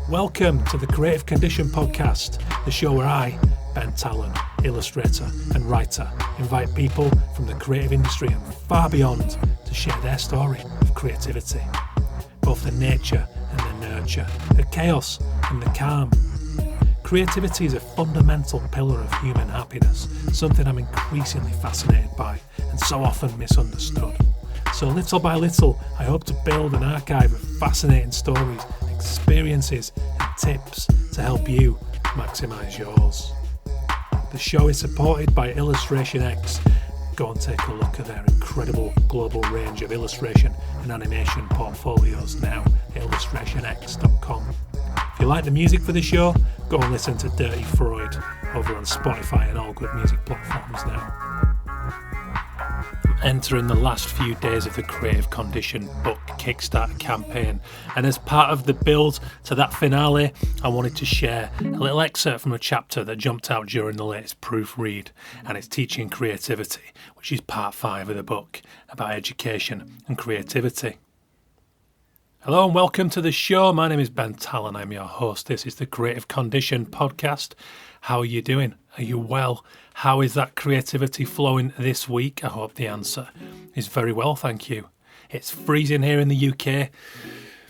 Welcome to the Creative Condition Podcast, the show where I, Ben Talon, illustrator and writer, invite people from the creative industry and far beyond to share their story of creativity. Both the nature and the nurture, the chaos and the calm. Creativity is a fundamental pillar of human happiness, something I'm increasingly fascinated by and so often misunderstood. So little by little, I hope to build an archive of fascinating stories, experiences and tips to help you maximise yours. The show is supported by Illustration X. Go and take a look at their incredible global range of illustration and animation portfolios now at illustrationx.com. If you like the music for the show, go and listen to Dirty Freud over on Spotify and all good music platforms now. Entering the last few days of the Creative Condition book Kickstarter campaign, and as part of the build to that finale, I wanted to share a little excerpt from a chapter that jumped out during the latest proofread, and it's Teaching Creativity, which is part 5 of the book about education and creativity. Hello and welcome to the show. My name is Ben Talon. I'm your host. This is the Creative Condition podcast. How are you doing? Are you well? How is that creativity flowing this week? I hope the answer is very well, thank you. It's freezing here in the UK,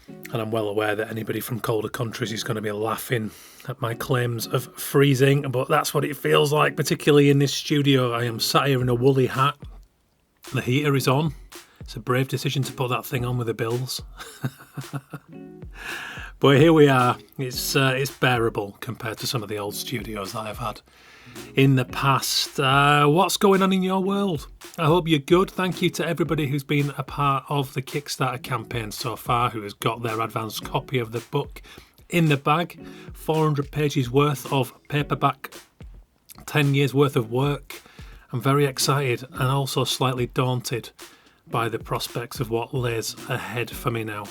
and I'm well aware that anybody from colder countries is going to be laughing at my claims of freezing, but that's what it feels like, particularly in this studio. I am sat here in a woolly hat. The heater is on. It's a brave decision to put that thing on with the bills. But here we are. It's bearable compared to some of the old studios that I've had in the past. What's going on in your world? I hope you're good. Thank you to everybody who's been a part of the Kickstarter campaign so far, who has got their advanced copy of the book in the bag. 400 pages worth of paperback, 10 years worth of work. I'm very excited and also slightly daunted by the prospects of what lays ahead for me now.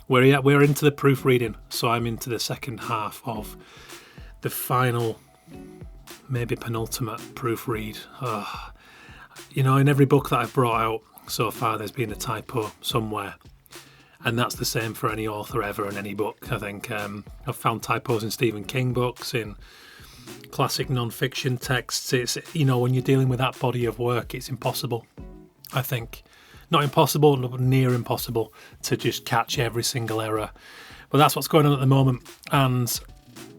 We're into the proofreading, so I'm into the second half of the final, maybe penultimate proofread. In every book that I've brought out so far, there's been a typo somewhere, and that's the same for any author ever in any book. I think I've found typos in Stephen King books, in classic non-fiction texts. It's when you're dealing with that body of work, it's impossible. I think. Not impossible, but near impossible to just catch every single error. But that's what's going on at the moment. And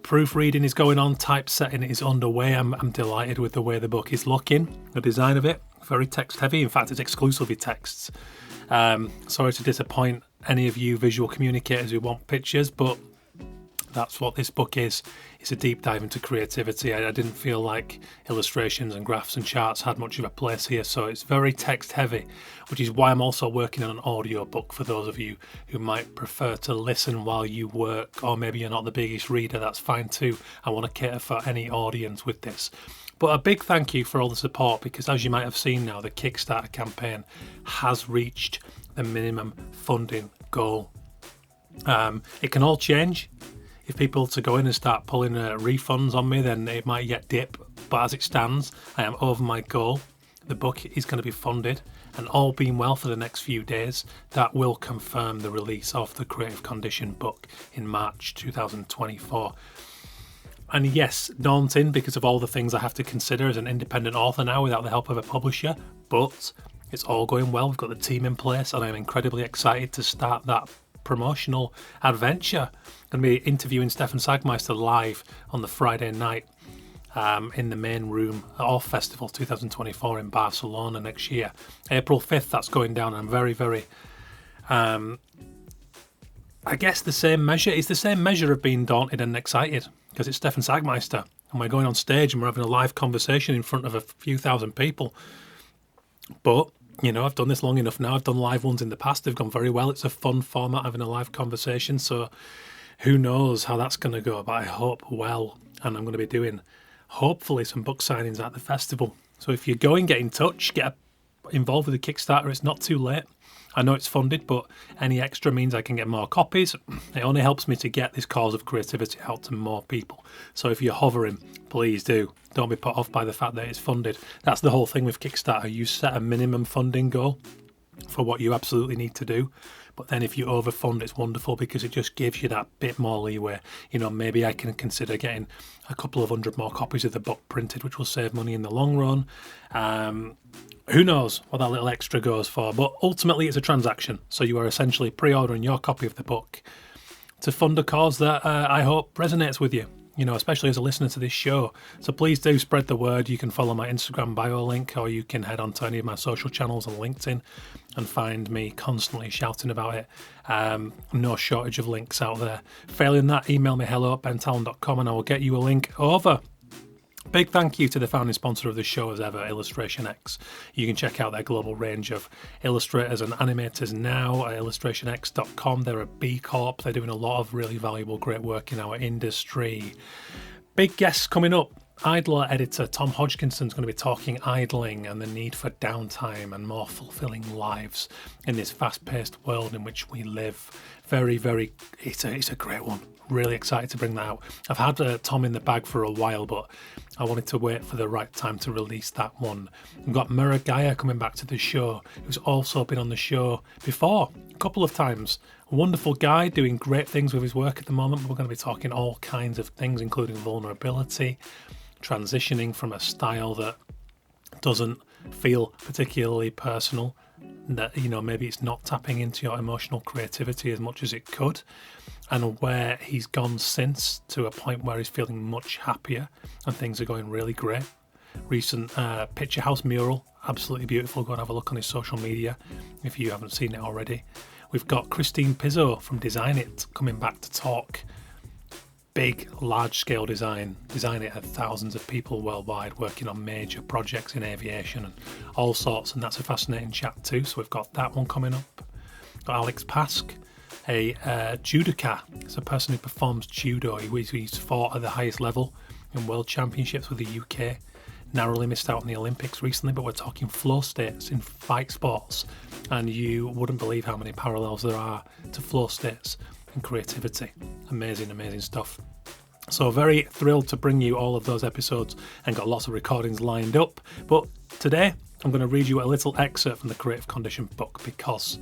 proofreading is going on, typesetting is underway. I'm delighted with the way the book is looking, the design of it, very text heavy. In fact, it's exclusively texts. Sorry to disappoint any of you visual communicators who want pictures, but that's what this book is. It's a deep dive into creativity. I didn't feel like illustrations and graphs and charts had much of a place here, so it's very text heavy, which is why I'm also working on an audio book for those of you who might prefer to listen while you work, or maybe you're not the biggest reader. That's fine too. I want to cater for any audience with this. But a big thank you for all the support, because as you might have seen now, the Kickstarter campaign has reached the minimum funding goal. It can all change. If people to go in and start pulling refunds on me, then it might yet dip. But as it stands, I am over my goal. The book is going to be funded, and all being well for the next few days, that will confirm the release of the Creative Condition book in March 2024. And yes, daunting because of all the things I have to consider as an independent author now without the help of a publisher, but it's all going well. We've got the team in place, and I'm incredibly excited to start that promotional adventure. I'm going to be interviewing Stefan Sagmeister live on the Friday night in the main room at Off Festival 2024 in Barcelona next year. April 5th, that's going down. I'm very, very, I guess the same measure. It's the same measure of being daunted and excited because it's Stefan Sagmeister and we're going on stage and we're having a live conversation in front of a few thousand people. But I've done this long enough now. I've done live ones in the past. They've gone very well. It's a fun format, having a live conversation. So who knows how that's going to go, but I hope well. And I'm going to be doing, hopefully, some book signings at the festival. So if you're going, get in touch, get involved with the Kickstarter. It's not too late. I know it's funded, but any extra means I can get more copies. It only helps me to get this cause of creativity out to more people. So if you're hovering, please do. Don't be put off by the fact that it's funded. That's the whole thing with Kickstarter. You set a minimum funding goal for what you absolutely need to do. But then if you overfund, it's wonderful because it just gives you that bit more leeway. Maybe I can consider getting a couple of 100 more copies of the book printed, which will save money in the long run. Who knows what that little extra goes for? But ultimately, it's a transaction. So you are essentially pre-ordering your copy of the book to fund a cause that I hope resonates with you, especially as a listener to this show. So please do spread the word. You can follow my Instagram bio link, or you can head on to any of my social channels on LinkedIn and find me constantly shouting about it. No shortage of links out there. Failing that, email me hello@bentalon.com and I will get you a link over. Big thank you to the founding sponsor of the show as ever, Illustration X. You can check out their global range of illustrators and animators now at illustrationx.com. They're a B Corp. They're doing a lot of really valuable, great work in our industry. Big guests coming up. Idler editor Tom Hodgkinson's going to be talking idling and the need for downtime and more fulfilling lives in this fast-paced world in which we live. It's a great one. Really excited to bring that out. I've had Tom in the bag for a while, but I wanted to wait for the right time to release that one. We've got Murray Gaia coming back to the show, who's also been on the show before a couple of times. A wonderful guy doing great things with his work at the moment. We're going to be talking all kinds of things, including vulnerability, transitioning from a style that doesn't feel particularly personal, that maybe it's not tapping into your emotional creativity as much as it could, and where he's gone since to a point where he's feeling much happier and things are going really great. Recent Picture House mural, absolutely beautiful. Go and have a look on his social media if you haven't seen it already. We've got Christine Pizzo from Design It coming back to talk big, large-scale design it at thousands of people worldwide working on major projects in aviation and all sorts, and that's a fascinating chat too. So we've got that one coming up. Got Alex Pask, a judoka. It's a person who performs judo. He's fought at the highest level in world championships with the UK. Narrowly missed out on the Olympics recently, but we're talking flow states in fight sports, and you wouldn't believe how many parallels there are to flow states and creativity. Amazing stuff. So very thrilled to bring you all of those episodes and got lots of recordings lined up. But today I'm going to read you a little excerpt from the Creative Condition book because,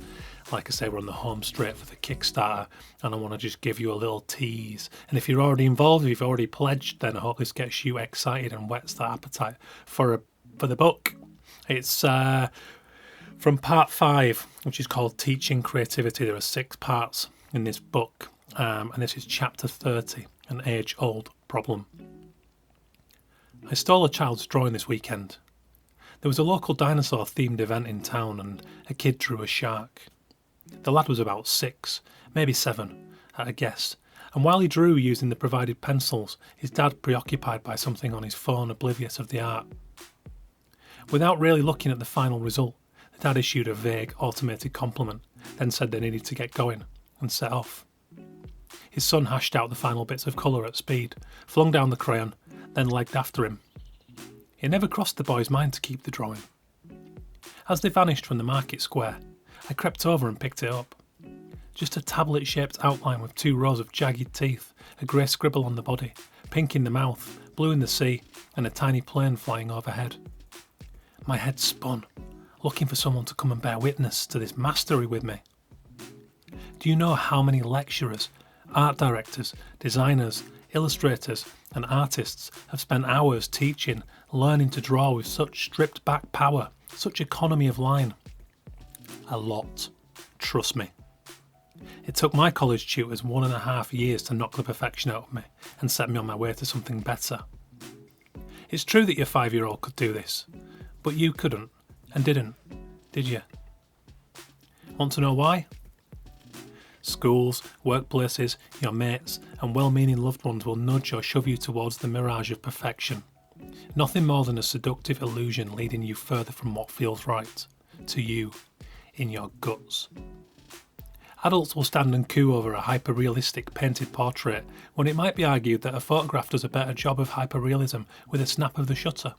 like I say, we're on the home straight for the Kickstarter and I want to just give you a little tease. And if you're already involved, if you've already pledged, then I hope this gets you excited and whets that appetite for the book. It's from part 5, which is called Teaching Creativity. There are 6 parts in this book, and this is chapter 30, An Age-Old Problem. I stole a child's drawing this weekend. There was a local dinosaur-themed event in town and a kid drew a shark. The lad was about 6, maybe 7, at a guess, and while he drew using the provided pencils, his dad preoccupied by something on his phone, oblivious of the art. Without really looking at the final result, the dad issued a vague, automated compliment, then said they needed to get going, and set off. His son hashed out the final bits of colour at speed, flung down the crayon, then legged after him. It never crossed the boy's mind to keep the drawing. As they vanished from the market square, I crept over and picked it up. Just a tablet-shaped outline with 2 rows of jagged teeth, a grey scribble on the body, pink in the mouth, blue in the sea, and a tiny plane flying overhead. My head spun, looking for someone to come and bear witness to this mastery with me. Do you know how many lecturers, art directors, designers, illustrators and artists have spent hours teaching, learning to draw with such stripped back power, such economy of line? A lot. Trust me. It took my college tutors 1.5 years to knock the perfection out of me and set me on my way to something better. It's true that your 5-year-old could do this, but you couldn't and didn't, did you? Want to know why? Schools, workplaces, your mates and well-meaning loved ones will nudge or shove you towards the mirage of perfection. Nothing more than a seductive illusion leading you further from what feels right, to you, in your guts. Adults will stand and coo over a hyper-realistic painted portrait when it might be argued that a photograph does a better job of hyper-realism with a snap of the shutter.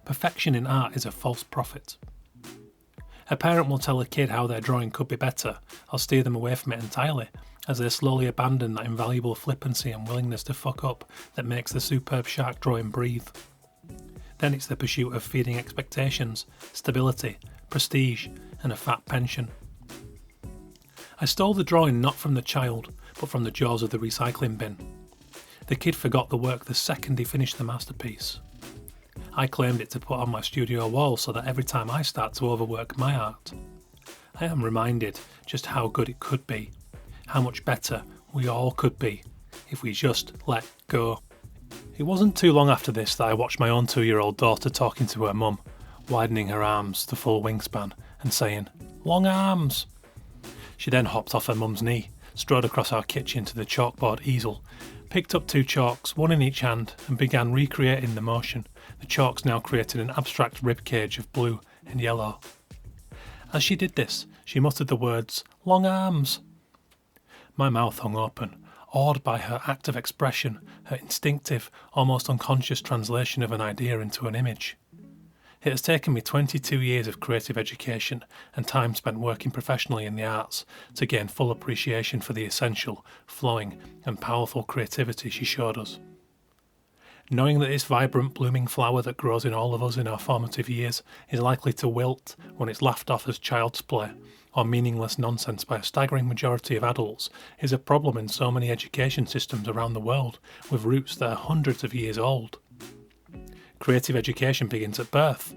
Perfection in art is a false prophet. A parent will tell a kid how their drawing could be better or steer them away from it entirely as they slowly abandon that invaluable flippancy and willingness to fuck up that makes the superb shark drawing breathe. Then it's the pursuit of feeding expectations, stability, prestige and a fat pension. I stole the drawing not from the child, but from the jaws of the recycling bin. The kid forgot the work the second he finished the masterpiece. I claimed it to put on my studio wall so that every time I start to overwork my art, I am reminded just how good it could be, how much better we all could be if we just let go. It wasn't too long after this that I watched my own 2-year-old daughter talking to her mum, widening her arms to full wingspan and saying, "Long arms." She then hopped off her mum's knee, strode across our kitchen to the chalkboard easel, picked up 2 chalks, one in each hand, and began recreating the motion, the chalks now creating an abstract ribcage of blue and yellow. As she did this, she muttered the words, "Long arms." My mouth hung open, awed by her act of expression, her instinctive, almost unconscious translation of an idea into an image. It has taken me 22 years of creative education and time spent working professionally in the arts to gain full appreciation for the essential, flowing and powerful creativity she showed us. Knowing that this vibrant blooming flower that grows in all of us in our formative years is likely to wilt when it's laughed off as child's play or meaningless nonsense by a staggering majority of adults is a problem in so many education systems around the world with roots that are hundreds of years old. Creative education begins at birth.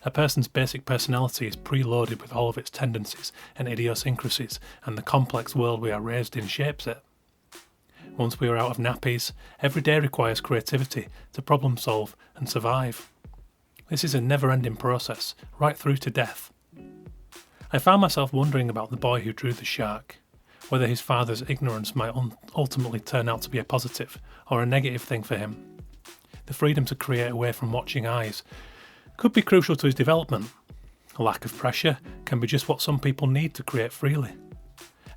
A person's basic personality is preloaded with all of its tendencies and idiosyncrasies, and the complex world we are raised in shapes it. Once we are out of nappies, every day requires creativity to problem solve and survive. This is a never-ending process, right through to death. I found myself wondering about the boy who drew the shark, whether his father's ignorance might ultimately turn out to be a positive or a negative thing for him. The freedom to create away from watching eyes could be crucial to his development. A lack of pressure can be just what some people need to create freely.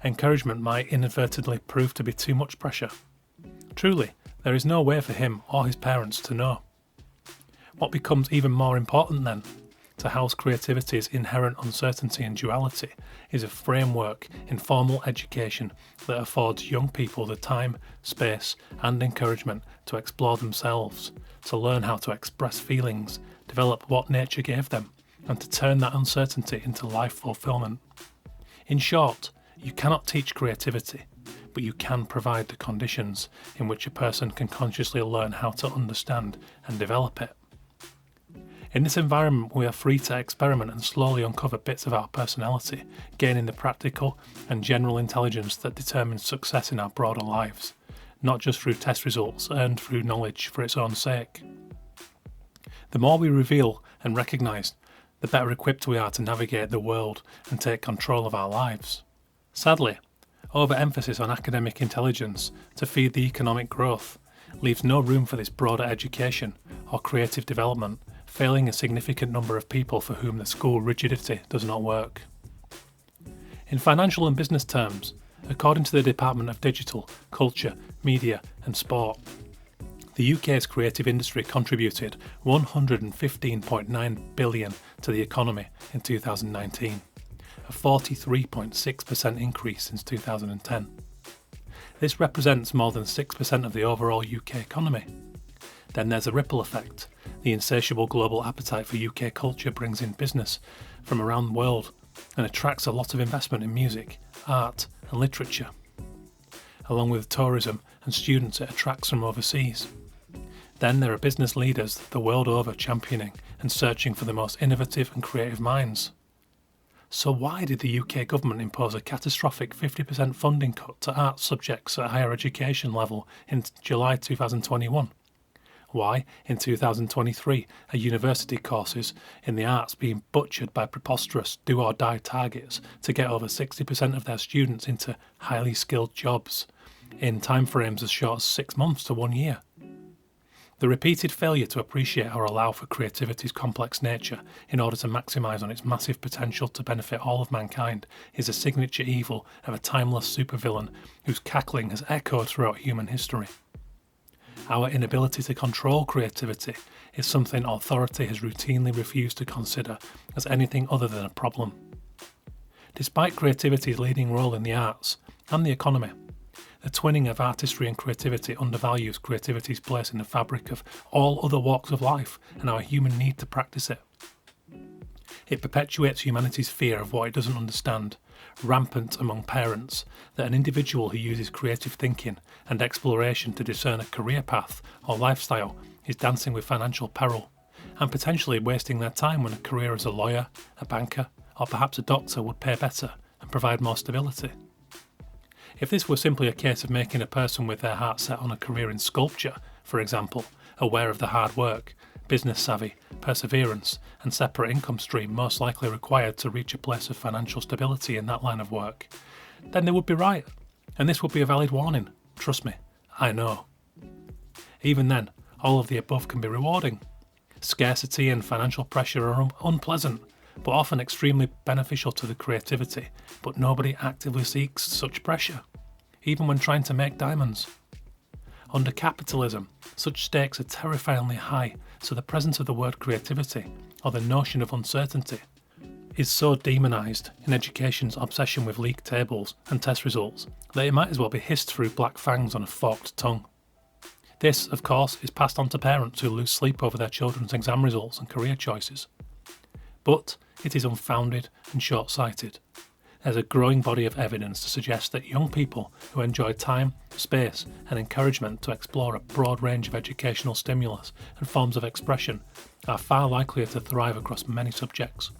Encouragement might inadvertently prove to be too much pressure. Truly, there is no way for him or his parents to know. What becomes even more important then, to house creativity's inherent uncertainty and duality, is a framework in formal education that affords young people the time, space and encouragement to explore themselves, to learn how to express feelings, develop what nature gave them, and to turn that uncertainty into life fulfillment. In short, you cannot teach creativity, but you can provide the conditions in which a person can consciously learn how to understand and develop it. In this environment, we are free to experiment and slowly uncover bits of our personality, gaining the practical and general intelligence that determines success in our broader lives, not just through test results earned through knowledge for its own sake. The more we reveal and recognise, the better equipped we are to navigate the world and take control of our lives. Sadly, overemphasis on academic intelligence to feed the economic growth leaves no room for this broader education or creative development, failing a significant number of people for whom the school rigidity does not work. In financial and business terms, according to the Department of Digital, Culture, Media and Sport, the UK's creative industry contributed £115.9 billion to the economy in 2019, a 43.6% increase since 2010. This represents more than 6% of the overall UK economy. Then there's a ripple effect. The insatiable global appetite for UK culture brings in business from around the world and attracts a lot of investment in music, art and literature. Along with tourism and students, it attracts from overseas. Then there are business leaders the world over championing and searching for the most innovative and creative minds. So why did the UK government impose a catastrophic 50% funding cut to arts subjects at higher education level in July 2021? Why, in 2023, are university courses in the arts being butchered by preposterous do-or-die targets to get over 60% of their students into highly skilled jobs in timeframes as short as 6 months to 1 year? The repeated failure to appreciate or allow for creativity's complex nature in order to maximise on its massive potential to benefit all of mankind is a signature evil of a timeless supervillain whose cackling has echoed throughout human history. Our inability to control creativity is something authority has routinely refused to consider as anything other than a problem. Despite creativity's leading role in the arts and the economy, the twinning of artistry and creativity undervalues creativity's place in the fabric of all other walks of life and our human need to practice it. It perpetuates humanity's fear of what it doesn't understand, rampant among parents that an individual who uses creative thinking and exploration to discern a career path or lifestyle is dancing with financial peril and potentially wasting their time when a career as a lawyer, a banker, or perhaps a doctor would pay better and provide more stability. If this were simply a case of making a person with their heart set on a career in sculpture, for example, aware of the hard work, business savvy, perseverance, and separate income stream most likely required to reach a place of financial stability in that line of work, then they would be right, and this would be a valid warning. Trust me, I know. Even then, all of the above can be rewarding. Scarcity and financial pressure are unpleasant, but often extremely beneficial to the creativity, but nobody actively seeks such pressure, even when trying to make diamonds. Under capitalism, such stakes are terrifyingly high, so the presence of the word creativity, or the notion of uncertainty, is so demonised in education's obsession with league tables and test results that it might as well be hissed through black fangs on a forked tongue. This, of course, is passed on to parents who lose sleep over their children's exam results and career choices. But it is unfounded and short-sighted. There's a growing body of evidence to suggest that young people who enjoy time, space and encouragement to explore a broad range of educational stimulus and forms of expression are far likelier to thrive across many subjects.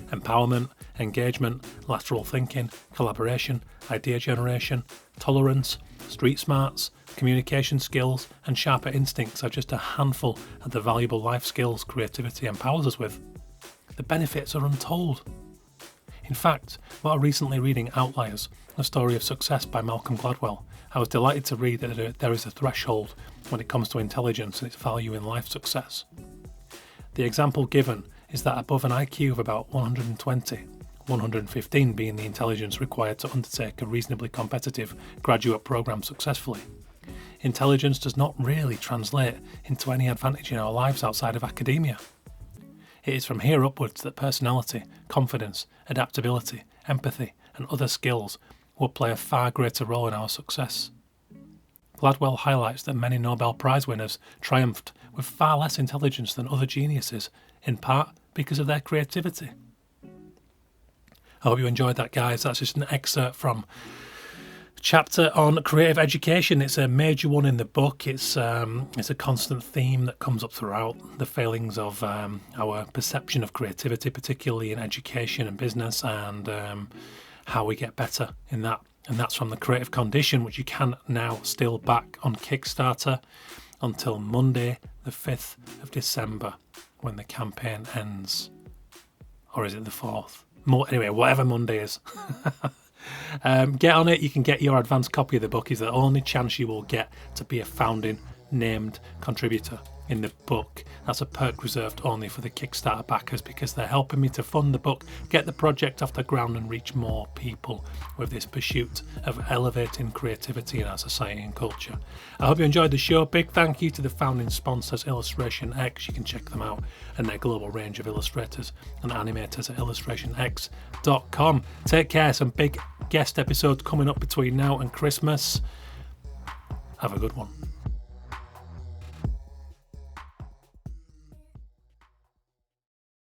Empowerment, engagement, lateral thinking, collaboration, idea generation, tolerance, street smarts, communication skills and sharper instincts are just a handful of the valuable life skills creativity empowers us with. The benefits are untold. In fact, while recently reading Outliers, a story of success by Malcolm Gladwell, I was delighted to read that there is a threshold when it comes to intelligence and its value in life success. The example given is that above an IQ of about 120, 115 being the intelligence required to undertake a reasonably competitive graduate programme successfully, intelligence does not really translate into any advantage in our lives outside of academia. It is from here upwards that personality, confidence, adaptability, empathy and other skills will play a far greater role in our success. Gladwell highlights that many Nobel Prize winners triumphed with far less intelligence than other geniuses, in part because of their creativity. I hope you enjoyed that, guys. That's just an excerpt from chapter on creative education. It's a major one in the book. It's a constant theme that comes up throughout the failings of our perception of creativity, particularly in education and business, and how we get better in that. And that's from The Creative Condition, which you can now still back on Kickstarter until Monday, the 5th of December, when the campaign ends. Or is it the 4th? Anyway, whatever Monday is. Get on it. You can get your advanced copy of the book. It's the only chance you will get to be a founding named contributor in the book. That's a perk reserved only for the Kickstarter backers, because they're helping me to fund the book, get the project off the ground and reach more people with this pursuit of elevating creativity in our society and culture. I hope you enjoyed the show. Big thank you to the founding sponsors, Illustration X. You can check them out and their global range of illustrators and animators at illustrationx.com. Take care. Some big guest episodes coming up between now and Christmas. Have a good one.